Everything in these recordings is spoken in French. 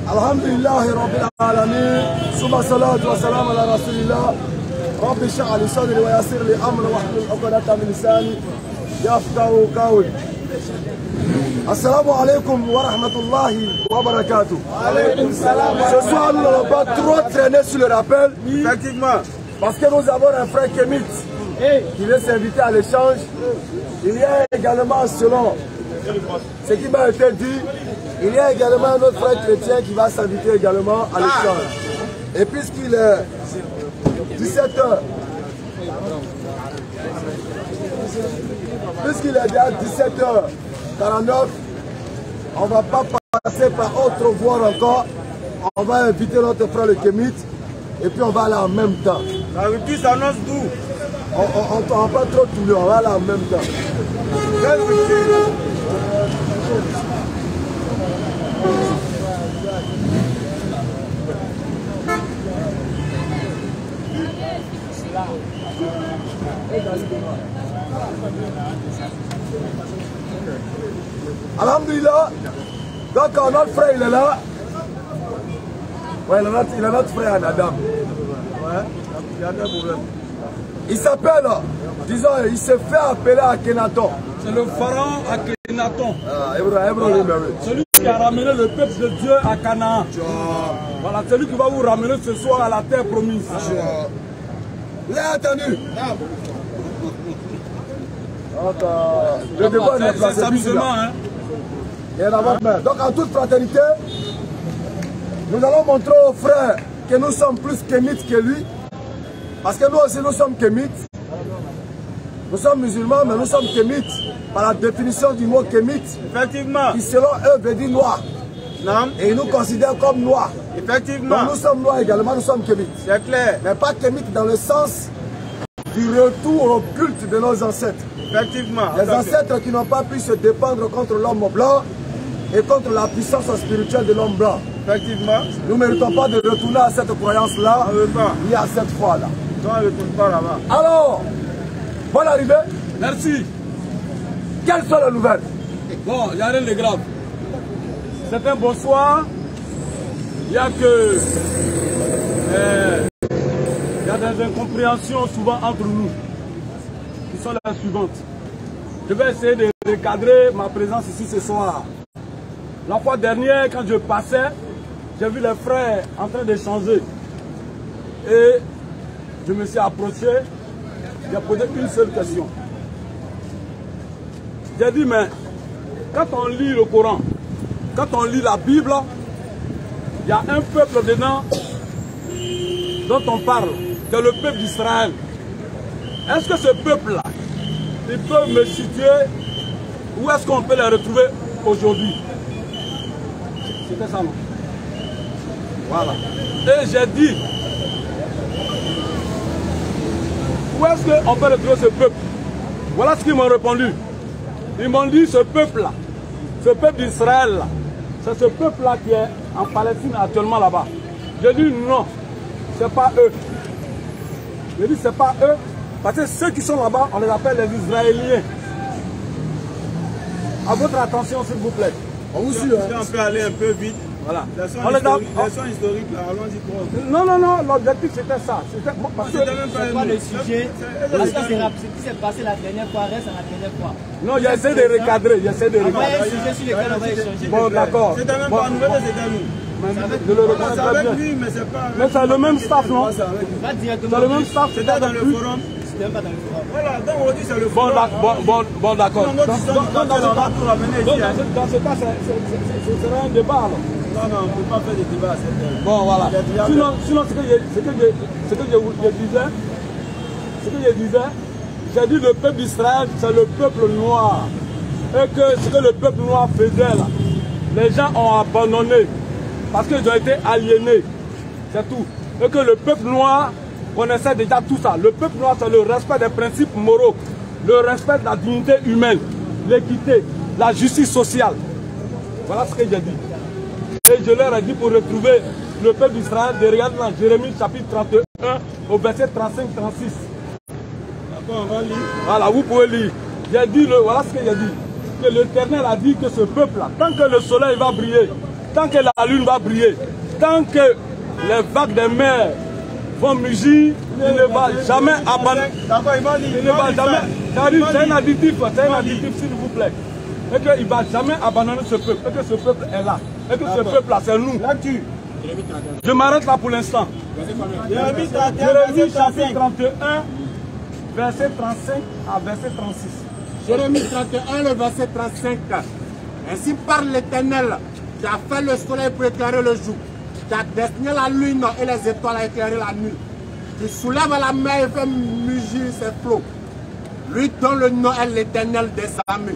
Alhamdulillahi Rabbil Alamin. Summa salatu wa salam ala Rasulillah. Rabbi اشرح لي صدري ويسر لي امري واحلل عقدة من لساني يفقهوا قولي. Assalamu alaikum wa rahmatullahi wa barakatuh. Ce soir, nous n'allons pas trop traîner sur le rappel. Effectivement. Parce que nous avons un frère Kémit qui veut s'inviter à l'échange. Il y a également, selon ce qui m'a été dit, il y a également un autre frère chrétien qui va s'inviter également à l'échange. Et puisqu'il est 17h, puisqu'il est déjà 17h49, on ne va pas passer par autre voie encore. On va inviter notre frère le Kémit et puis on va aller en même temps. La rupture s'annonce d'où? On ne va pas trop tourner, on va aller en même temps. Quelle rupture? Alhamdulillah. Donc notre frère il est là. Ouais, il est notre frère Adam. Ouais, il y a des problèmes. Il s'appelle, disons, il se fait appeler Akhenaton. C'est le pharaon Akhenaton. Celui qui a ramené le peuple de Dieu à Canaan. Voilà, celui qui va vous ramener ce soir à la terre promise. L'ai entendu. C'est amusement, hein. Donc en toute fraternité, nous allons montrer aux frères que nous sommes plus kémites que lui. Parce que nous aussi nous sommes kémites. Nous sommes musulmans, mais nous sommes kémites par la définition du mot kémite. Effectivement. Qui selon eux veut dire noir. Non. Et ils nous considèrent comme noirs. Effectivement. Donc nous sommes noirs également, nous sommes kémites. C'est clair. Mais pas kémites dans le sens du retour au culte de nos ancêtres. Effectivement. Les ancêtres qui n'ont pas pu se défendre contre l'homme blanc et contre la puissance spirituelle de l'homme blanc. Effectivement. Nous ne méritons pas de retourner à cette croyance-là, ni à cette foi-là. Non, on ne retourne pas là-bas. Alors, bonne arrivée. Merci. Quelles sont les nouvelles? Bon, il n'y a rien de grave. C'est un bonsoir. Il y a que... il y a des incompréhensions souvent entre nous, qui sont les suivantes. Je vais essayer de recadrer ma présence ici ce soir. La fois dernière, quand je passais, j'ai vu les frères en train d'échanger. Et je me suis approché, j'ai posé une seule question. J'ai dit, mais quand on lit le Coran, quand on lit la Bible, il y a un peuple dedans dont on parle, c'est le peuple d'Israël. Est-ce que ce peuple-là, il peut me situer où est-ce qu'on peut les retrouver aujourd'hui? C'était ça, non? Voilà. Et j'ai dit, où est-ce qu'on peut retrouver ce peuple? Voilà ce qu'ils m'ont répondu. Ils m'ont dit, ce peuple-là, ce peuple d'Israël, c'est ce peuple-là qui est en Palestine actuellement là-bas. J'ai dit non, c'est pas eux. J'ai dit c'est pas eux, parce que ceux qui sont là-bas, on les appelle les Israéliens. À votre attention, s'il vous plaît. On vous suit. On peut aller un peu vite. Voilà. Les sons historiques, là, allons-y pour eux. Non, non, non, l'objectif c'était ça. C'était même pas le sujet. Parce que ce qui s'est passé la dernière fois reste à la dernière fois. Non, j'essaie de recadrer, j'essaie de recadrer. Il y a un sujet sur lequel on va échanger. Bon, d'accord. C'était même pas nouvelle, c'était nous. Je le reconnais C'est très avec bien. lui, mais c'est pas. Mais c'est le même staff, non? Pas directement. C'est le même staff. C'était dans le forum. C'était même pas dans le forum. Voilà, donc on dit c'est le forum. Bon, d'accord. Dans notre histoire, on va tout ramener ici. Dans ce cas, ce serait un débat, alors. Non, non, on ne peut pas faire de débat à cette heure. Bon, voilà. Sinon ce que je disais, j'ai dit le peuple d'Israël, c'est le peuple noir. Et que ce que le peuple noir faisait là, les gens ont abandonné parce qu'ils ont été aliénés. C'est tout. Et que le peuple noir connaissait déjà tout ça. Le peuple noir, c'est le respect des principes moraux, le respect de la dignité humaine, l'équité, la justice sociale. Voilà ce que j'ai dit. Et je leur ai dit pour retrouver le peuple d'Israël, de regarder dans Jérémie chapitre 31 au verset 35-36. D'accord, on va lire. Voilà, vous pouvez lire. J'ai dit, voilà ce que j'ai dit. Que l'Éternel a dit que ce peuple-là, tant que le soleil va briller, tant que la lune va briller, tant que les vagues des mers vont mugir, il ne va jamais abandonner. Il ne va jamais. C'est un additif, s'il vous plaît. Et qu'il ne va jamais abandonner ce peuple. Et que ce peuple est là. Et que ce peuple-là, c'est nous. Je m'arrête là pour l'instant. Jérémie chapitre 31, verset 35 à verset 36. Jérémie 31, le verset 35. Ainsi parle l'Éternel, qui a fait le soleil pour éclairer le jour, qui a destiné la lune et les étoiles à éclairer la nuit, qui soulève la mer et fait mugir ses flots. Lui dont le nom est l'Éternel des armées.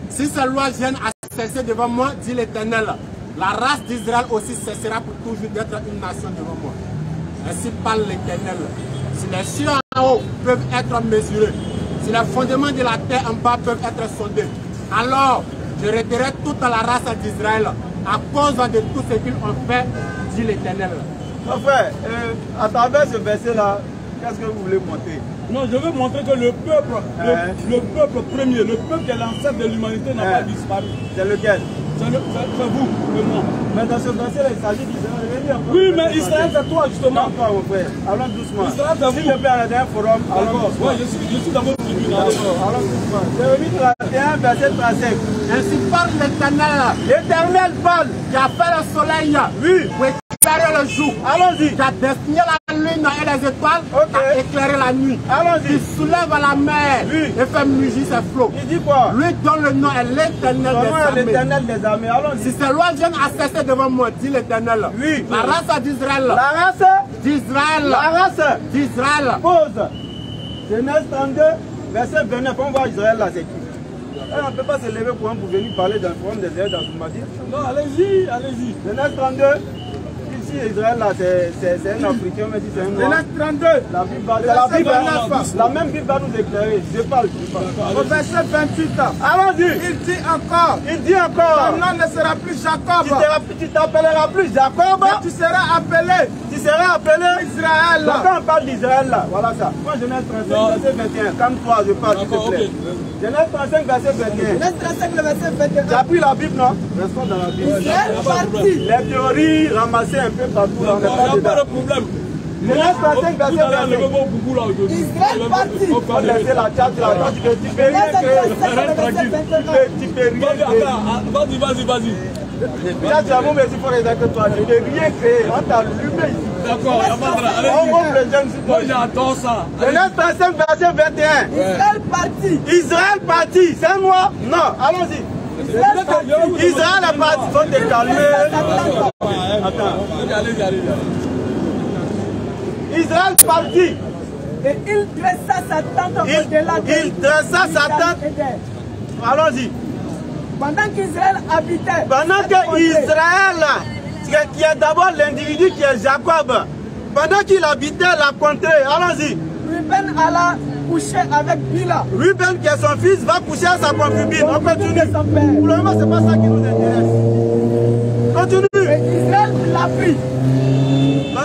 Si ces lois viennent à cesser devant moi, dit l'Éternel, la race d'Israël aussi cessera pour toujours d'être une nation devant moi. Ainsi parle l'Éternel. Si les cieux en haut peuvent être mesurés, si les fondements de la terre en bas peuvent être sondés, alors je retirerai toute la race d'Israël à cause de tout ce qu'ils ont fait, dit l'Éternel. Mon frère, à travers ce verset-là, qu'est-ce que vous voulez montrer? Non, je veux montrer que le peuple, le peuple premier, le peuple qui est l'ancêtre de l'humanité n'a pas disparu. C'est lequel? C'est vous, le moi. Mais dans ce verset-là, il s'agit d'Israël. Oui, mais Israël, c'est toi, justement. Non, toi, mon frère. Allons doucement. Israël, c'est vous. S'il te plaît, à un forum, allons doucement. Oui, je suis dans votre tribune. Allons doucement. Jérémie 31, verset 35. Ainsi parle l'Éternel. L'Éternel parle. Qui a fait le soleil. Oui. Pour éclairer le jour. Allons-y. Qui a destiné la lune et les étoiles. À éclairer la nuit. Allons-y. Qui soulève la mer. Oui. Et fait mugir ses flots. Il dit quoi? Lui dont le nom est l'Éternel des armées. Allons-y. Si ces lois viennent à cesser devant moi, dit l'Éternel. Oui. La race d'Israël. La race d'Israël. La race d'Israël. Pause. Genèse 32, verset 29. On voit Israël là, c'est qui? On ne peut pas se lever pour venir parler d'un forum des Israël dans Soumadir. Non, allez-y, allez-y. Genèse 32. Ici, Israël là, c'est un Africain, mais si c'est un noir. Genèse 32. La Bible va, la même Bible va nous éclairer. Je parle. Au verset 28. Allons-y. Il dit encore. Il dit encore. Ton nom ne sera plus Jacob. Tu t'appelleras plus Jacob. Mais tu seras appelé. Tu seras appelé Israël. Donc quand on parle d'Israël là, voilà ça. Moi Genèse 35, verset 21. Calme-toi, je parle, s'il te plaît. Genèse 35, verset 21. Genèse 35, le verset 21. Tu as pris la Bible, non? Restons dans la Bible. Israël parti. Les théories ramassées un peu partout, on n'est pas dedans. Pas de problème. Genèse 35, verset 21. Israël parti. On va laisser la chat là, tu peux rien créer. Tu peux rien créer. Vas-y. Là, tu as mon merci pour les actes toi. Tu ne peux rien créer. On t'a allumé ici. D'accord, on monte les jeunes sur toi. Moi j'attends ça. Genèse 35, verset 21. Israël parti. Israël parti. C'est moi? Non, allons-y. Israël est parti. Il faut te calmer. Attends. Allez. Israël parti. Et il dressa sa tente au-delà de Il dressa sa tente. Allons-y. Pendant qu'Israël habitait. Pendant que Israël, qui est d'abord l'individu qui est Jacob, pendant qu'il habitait la contrée, allons-y. Ruben alla coucher avec Bila. Ruben, qui est son fils, va coucher à sa concubine. On continue. Pour le moment, ce n'est pas ça qui nous intéresse. Continue. Et Israël l'a pris.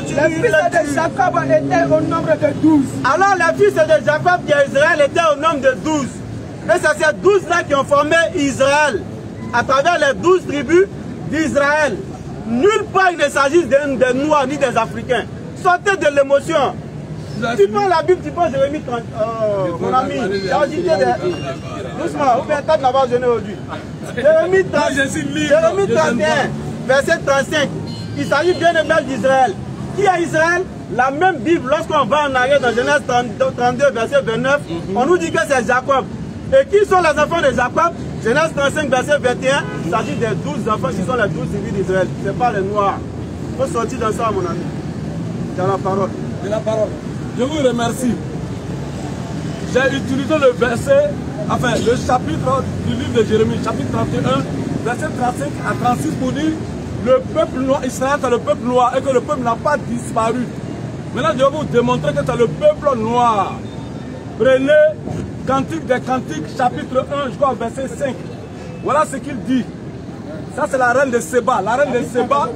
Les fils de Jacob étaient au nombre de 12. Alors les fils de Jacob qui est Israël étaient au nombre de 12. Et c'est ces 12-là qui ont formé Israël. À travers les 12 tribus d'Israël. Nulle part il ne s'agit des Noirs ni des Africains. Sortez de l'émotion. Tu prends la Bible, tu prends Jérémie 30. Oh, mon ami, j'ai agité des... Doucement, ou bien t'as de l'avoir jeûné aujourd'hui. Jérémie 31, verset 35. Il s'agit bien de belle d'Israël. Qui est Israël? La même Bible, lorsqu'on va en arrière dans Genèse 32, verset 29, on nous dit que c'est Jacob. Et qui sont les enfants de Jacob? Genèse 35, verset 21, il s'agit des 12 enfants qui sont les 12 tribus d'Israël. Ce n'est pas les Noirs. Il faut sortir dans ça, mon ami. Tu as la parole. Je vous remercie. J'ai utilisé le verset, enfin le chapitre du livre de Jérémie, chapitre 31, verset 35 à 36 pour dire le peuple noir, Israël c'est le peuple noir et que le peuple n'a pas disparu. Maintenant je vais vous démontrer que c'est le peuple noir. Prenez Cantique des Cantiques, chapitre 1, je crois, verset 5. Voilà ce qu'il dit. Ça c'est la reine de Séba. La reine de Séba.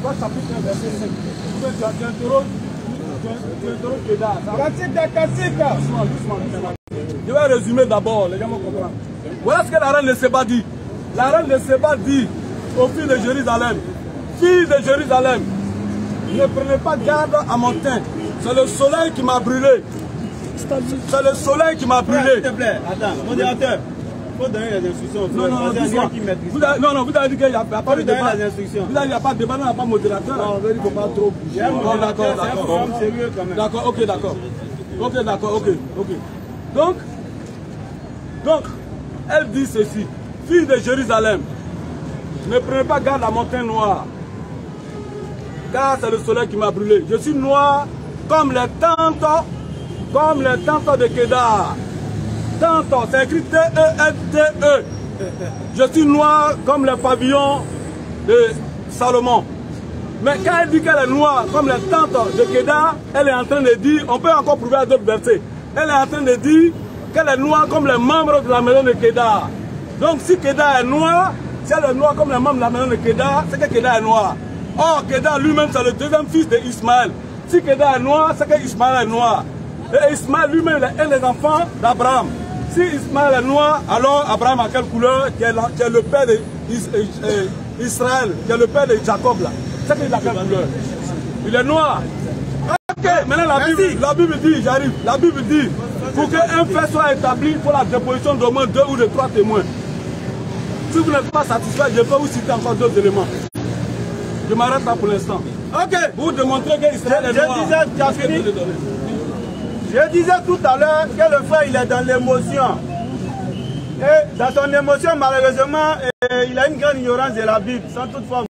Chapitre 1, verset 5. Cantique des Cantiques. Doucement. Je vais résumer d'abord, les gens vont comprendre. Voilà ce que la reine de Séba dit. La reine de Séba dit aux filles de Jérusalem, filles de Jérusalem, ne prenez pas garde à mon teint. C'est le soleil qui m'a brûlé. C'est le soleil qui m'a brûlé. S'il te plaît, attends, modérateur. Il faut donner les instructions. Non, vous avez dit qu'il n'y a pas de débat. Les instructions. Vous avez dit qu'il n'y a pas de débat, il n'y a pas de modérateur. Non, on veut dire qu'il ne faut pas trop bouger. Bon, d'accord. Sérieux quand même. D'accord, ok, d'accord. Ok, d'accord, ok. Donc, elle dit ceci. Fille de Jérusalem, ne prenez pas garde à mon teint noir, car c'est le soleil qui m'a brûlé. Je suis noir comme les tentes de Kédar. Tentes, c'est écrit T-E-N-T-E. Je suis noir comme les pavillons de Salomon. Mais quand elle dit qu'elle est noire comme les tentes de Kédar, elle est en train de dire, on peut encore prouver à d'autres versets, elle est en train de dire qu'elle est noire comme les membres de la maison de Kédar. Donc si Kédar est noir, si elle est noire comme les membres de la maison de Kédar, c'est que Kédar est noir. Or, Kédar lui-même, c'est le deuxième fils d'Ismaël. Si Kédar est noir, c'est que Ismaël est noir. Et Ismaël lui-même est un des enfants d'Abraham. Si Ismaël est noir, alors Abraham a quelle couleur? Qui est le père d'Israël, qui est le père de Jacob là. C'est qu'il a quelle couleur? Il est noir. Ok, maintenant la Bible dit, j'arrive, la Bible dit, pour qu'un fait soit établi, il faut la déposition d'au moins 2 ou de 3 témoins. Si vous n'êtes pas satisfait, je peux vous citer encore 2 éléments. Je m'arrête là pour l'instant. Ok. Vous démontrez que Israël est noir. Tu as fini? Je disais tout à l'heure que le frère il est dans l'émotion. Et dans son émotion, malheureusement, il a une grande ignorance de la Bible, sans toutefois